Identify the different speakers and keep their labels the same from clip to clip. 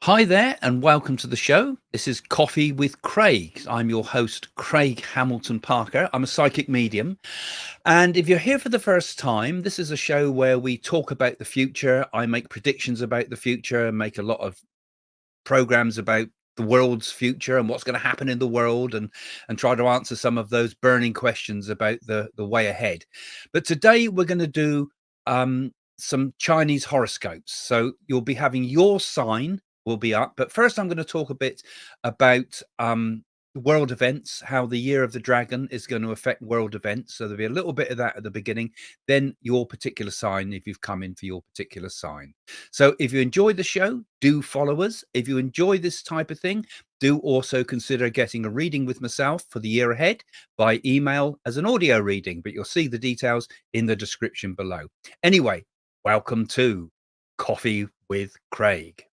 Speaker 1: Hi there, and welcome to the show. This is Coffee with Craig. I'm your host, Craig Hamilton Parker. I'm a psychic medium. And if you're here for the first time, this is a show where we talk about the future. I make predictions about the future, make a lot of programs about the world's future and what's going to happen in the world, and try to answer some of those burning questions about the way ahead. But today we're going to do some Chinese horoscopes. So you'll be having your sign will be up, but first I'm going to talk a bit about world events, how the year of the dragon is going to affect world events. So there'll be a little bit of that at the beginning, then your particular sign if you've come in for your particular sign. So if you enjoy the show, do follow us. If you enjoy this type of thing, do also consider getting a reading with myself for the year ahead by email as an audio reading, but you'll see the details in the description below. Anyway, welcome to Coffee with Craig.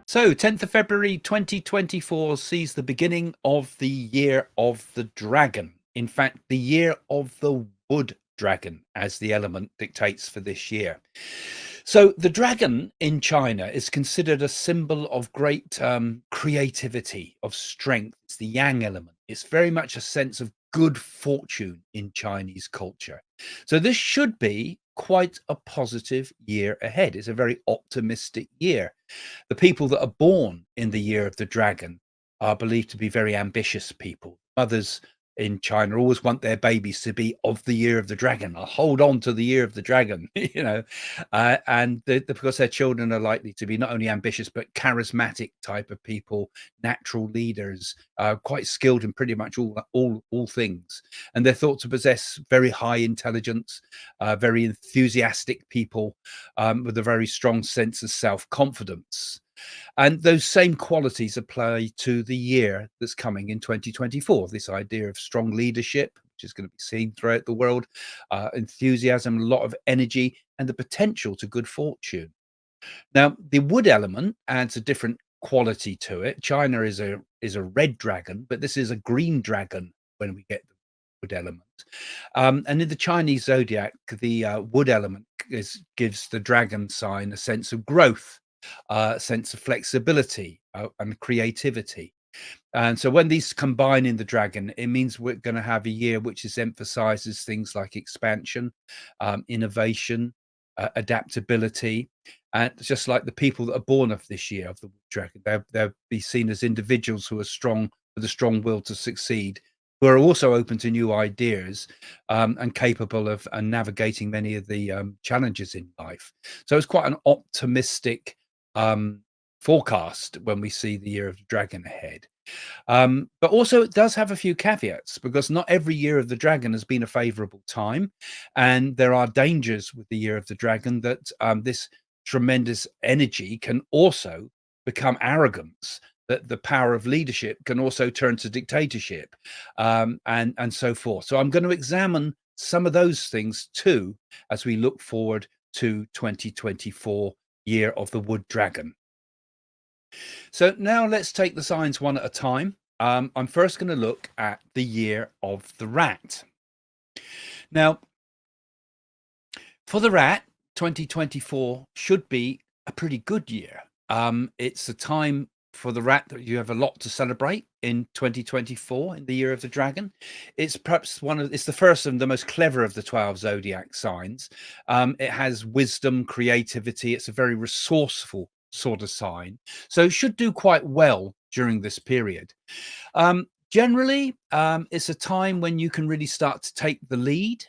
Speaker 1: So 10th of February 2024 sees the beginning of the year of the dragon. In fact, the year of the wood dragon, as the element dictates for this year. So the dragon in China is considered a symbol of great creativity, of strength. It's the yang element. It's very much a sense of good fortune in Chinese culture. So this should be quite a positive year ahead. It's a very optimistic year. The people that are born in the year of the dragon are believed to be very ambitious people. Mothers in China always want their babies to be of the year of the dragon. I'll hold on to the year of the dragon, because their children are likely to be not only ambitious but charismatic type of people, natural leaders, quite skilled in pretty much all things, and they're thought to possess very high intelligence, very enthusiastic people with a very strong sense of self-confidence. And those same qualities apply to the year that's coming in 2024. This idea of strong leadership, which is going to be seen throughout the world, enthusiasm, a lot of energy, and the potential to good fortune. Now, the wood element adds a different quality to it. China is a red dragon, but this is a green dragon when we get the wood element. And in the Chinese zodiac, the wood element gives the dragon sign a sense of growth, sense of flexibility, and creativity. And so when these combine in the dragon, it means we're going to have a year which is emphasizes things like expansion, innovation, adaptability. And just like the people that are born of this year of the dragon, they'll be seen as individuals who are strong, with a strong will to succeed, who are also open to new ideas, and capable of navigating many of the challenges in life. So it's quite an optimistic forecast when we see the year of the dragon ahead. But also it does have a few caveats, because not every year of the dragon has been a favorable time, and there are dangers with the year of the dragon that this tremendous energy can also become arrogance, that the power of leadership can also turn to dictatorship, and so forth. So I'm going to examine some of those things too as we look forward to 2024, year of the wood dragon. So now let's take the signs one at a time. I'm first going to look at the year of the rat. Now, for the rat, 2024 should be a pretty good year. It's a time for the rat that you have a lot to celebrate in 2024, in the year of the dragon. It's perhaps it's the first and the most clever of the 12 zodiac signs. It has wisdom, creativity. It's a very resourceful sort of sign, so it should do quite well during this period. Generally, it's a time when you can really start to take the lead.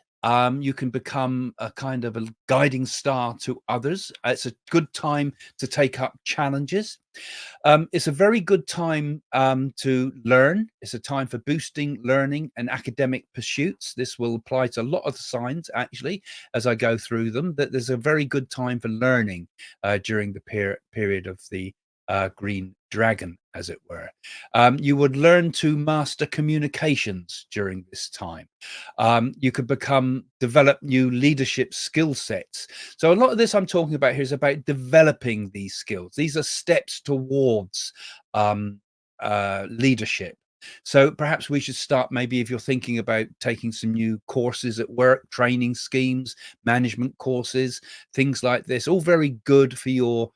Speaker 1: You can become a kind of a guiding star to others. It's a good time to take up challenges. It's a very good time to learn. It's a time for boosting learning and academic pursuits. This will apply to a lot of the signs, actually, as I go through them. That there's a very good time for learning during the period of the green dragon, as it were. You would learn to master communications during this time. You could develop new leadership skill sets. So a lot of this I'm talking about here is about developing these skills. These are steps towards um, leadership. So perhaps we should start, maybe if you're thinking about taking some new courses at work, training schemes, management courses, things like this, all very good for your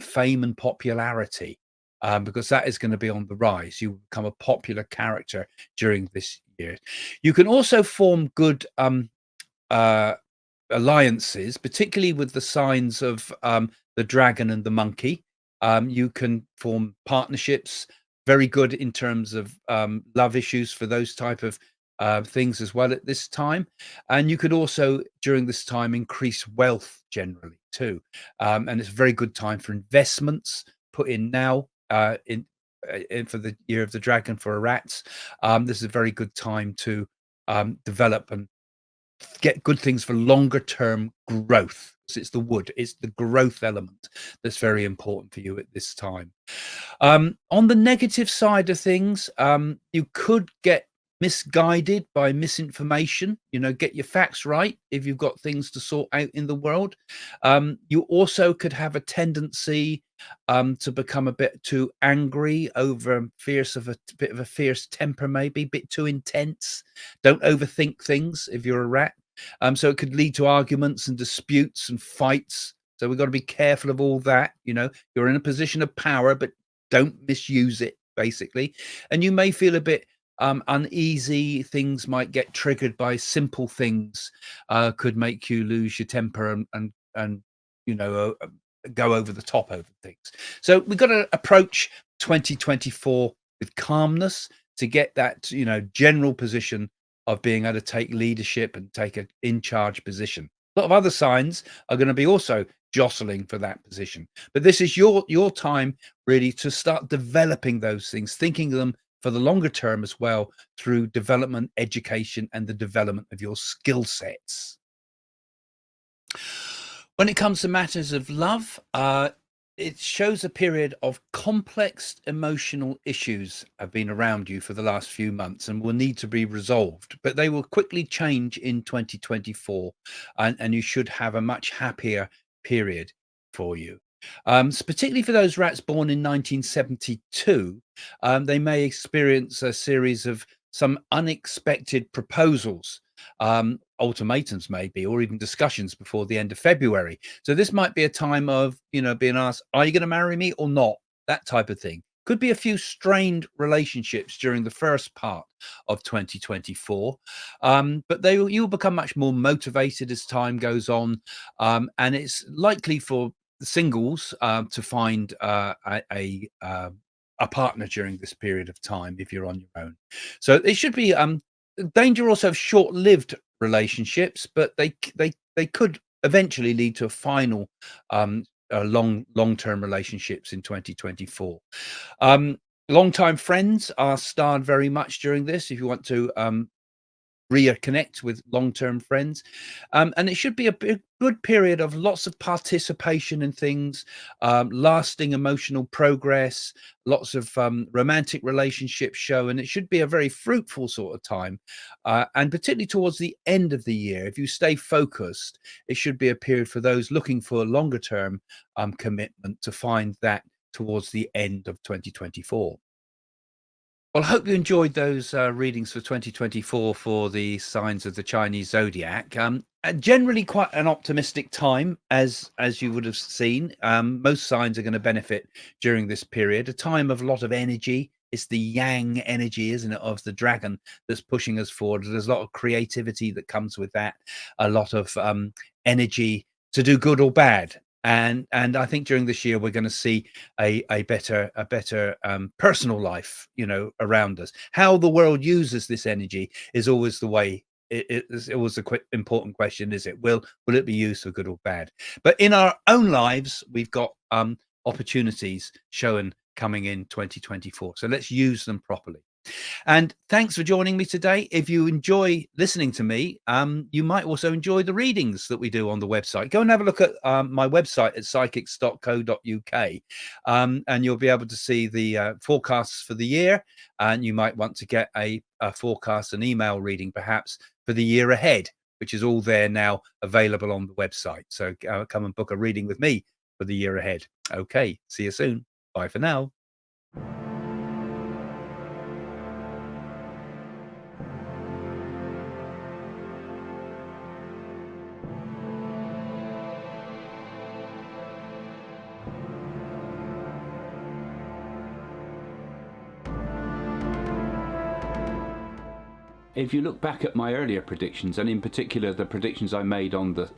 Speaker 1: fame and popularity, because that is going to be on the rise. You become a popular character during this year. You can also form good uh, alliances, particularly with the signs of the dragon and the monkey. You can form partnerships, very good in terms of love issues for those type of things as well at this time. And you could also, during this time, increase wealth generally too. And it's a very good time for investments put in now in for the year of the dragon for rats. This is a very good time to develop and get good things for longer term growth. So it's the wood, it's the growth element that's very important for you at this time. On the negative side of things, you could get misguided by misinformation. Get your facts right if you've got things to sort out in the world. You also could have a tendency to become a bit too angry, over fierce, of a bit of a fierce temper, maybe a bit too intense. Don't overthink things if you're a rat. So it could lead to arguments and disputes and fights. So we've got to be careful of all that. You're in a position of power, but don't misuse it, basically. And you may feel a bit uneasy. Things might get triggered by simple things, could make you lose your temper and go over the top over things. So we've got to approach 2024 with calmness to get that general position of being able to take leadership and take an in charge position. A lot of other signs are going to be also jostling for that position, but this is your time really to start developing those things, thinking of them for the longer term as well, through development, education, and the development of your skill sets. When it comes to matters of love, it shows a period of complex emotional issues have been around you for the last few months and will need to be resolved, but they will quickly change in 2024, and you should have a much happier period for you. Particularly for those rats born in 1972, they may experience a series of some unexpected proposals, ultimatums maybe, or even discussions before the end of February. So this might be a time of, being asked, are you going to marry me or not? That type of thing. Could be a few strained relationships during the first part of 2024, but you'll become much more motivated as time goes on, and it's likely for the singles to find a partner during this period of time if you're on your own. So it should be danger also of short-lived relationships, but they could eventually lead to a final long-term relationships in 2024. Long-time friends are starred very much during this if you want to reconnect with long-term friends, and it should be a good period of lots of participation in things, lasting emotional progress, lots of romantic relationships show, and it should be a very fruitful sort of time, and particularly towards the end of the year, if you stay focused, it should be a period for those looking for a longer term commitment to find that towards the end of 2024. Well, I hope you enjoyed those readings for 2024 for the signs of the Chinese zodiac. Generally, quite an optimistic time, as you would have seen. Most signs are going to benefit during this period. A time of a lot of energy. It's the yang energy, isn't it, of the dragon that's pushing us forward. There's a lot of creativity that comes with that. A lot of energy to do good or bad. And I think during this year we're going to see a better personal life, around us. How the world uses this energy is always the way. It's always a important question, is it? Will it be used for good or bad? But in our own lives, we've got opportunities shown coming in 2024. So let's use them properly. And thanks for joining me today. If you enjoy listening to me, you might also enjoy the readings that we do on the website. Go and have a look at my website at psychics.co.uk, and you'll be able to see the forecasts for the year. And you might want to get a forecast, an email reading perhaps for the year ahead, which is all there now available on the website. So come and book a reading with me for the year ahead. Okay, see you soon. Bye for now. If you look back at my earlier predictions, and in particular the predictions I made on the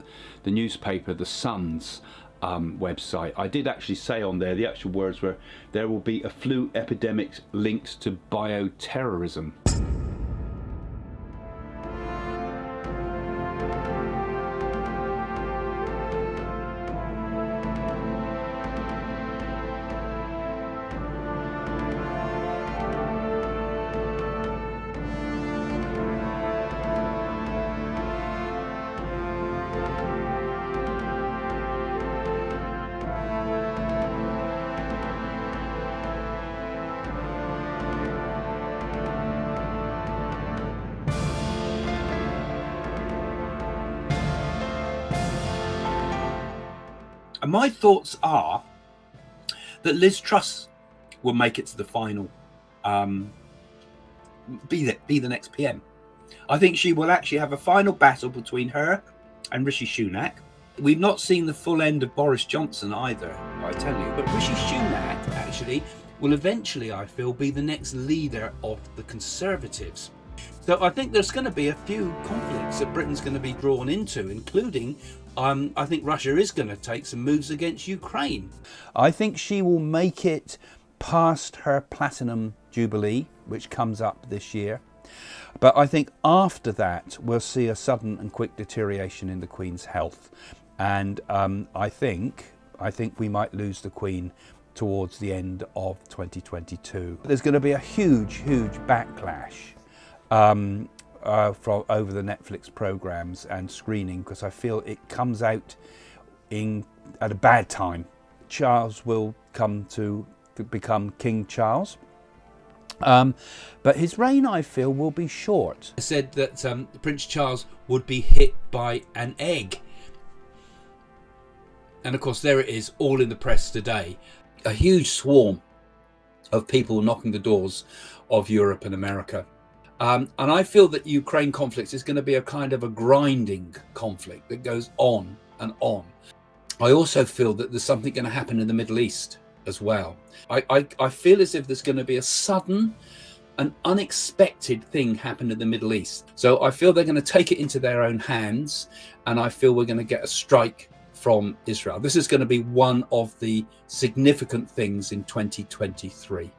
Speaker 1: newspaper, The Sun's website, I did actually say on there, the actual words were, there will be a flu epidemic linked to bioterrorism. And my thoughts are that Liz Truss will make it to the final, be the next PM. I think she will actually have a final battle between her and Rishi Sunak. We've not seen the full end of Boris Johnson either, I tell you. But Rishi Sunak actually will eventually, I feel, be the next leader of the Conservatives. So I think there's going to be a few conflicts that Britain's going to be drawn into, including I think Russia is going to take some moves against Ukraine. I think she will make it past her platinum jubilee, which comes up this year. But I think after that, we'll see a sudden and quick deterioration in the Queen's health. And I think we might lose the Queen towards the end of 2022. There's going to be a huge backlash from over the Netflix programs and screening, because I feel it comes out at a bad time. Charles will come to become King Charles, but his reign, I feel, will be short. I said that Prince Charles would be hit by an egg, and of course there it is, all in the press today. A huge swarm of people knocking the doors of Europe and America. And I feel that Ukraine conflict is going to be a kind of a grinding conflict that goes on and on. I also feel that there's something going to happen in the Middle East as well. I feel as if there's going to be a sudden and unexpected thing happen in the Middle East. So I feel they're going to take it into their own hands, and I feel we're going to get a strike from Israel. This is going to be one of the significant things in 2023.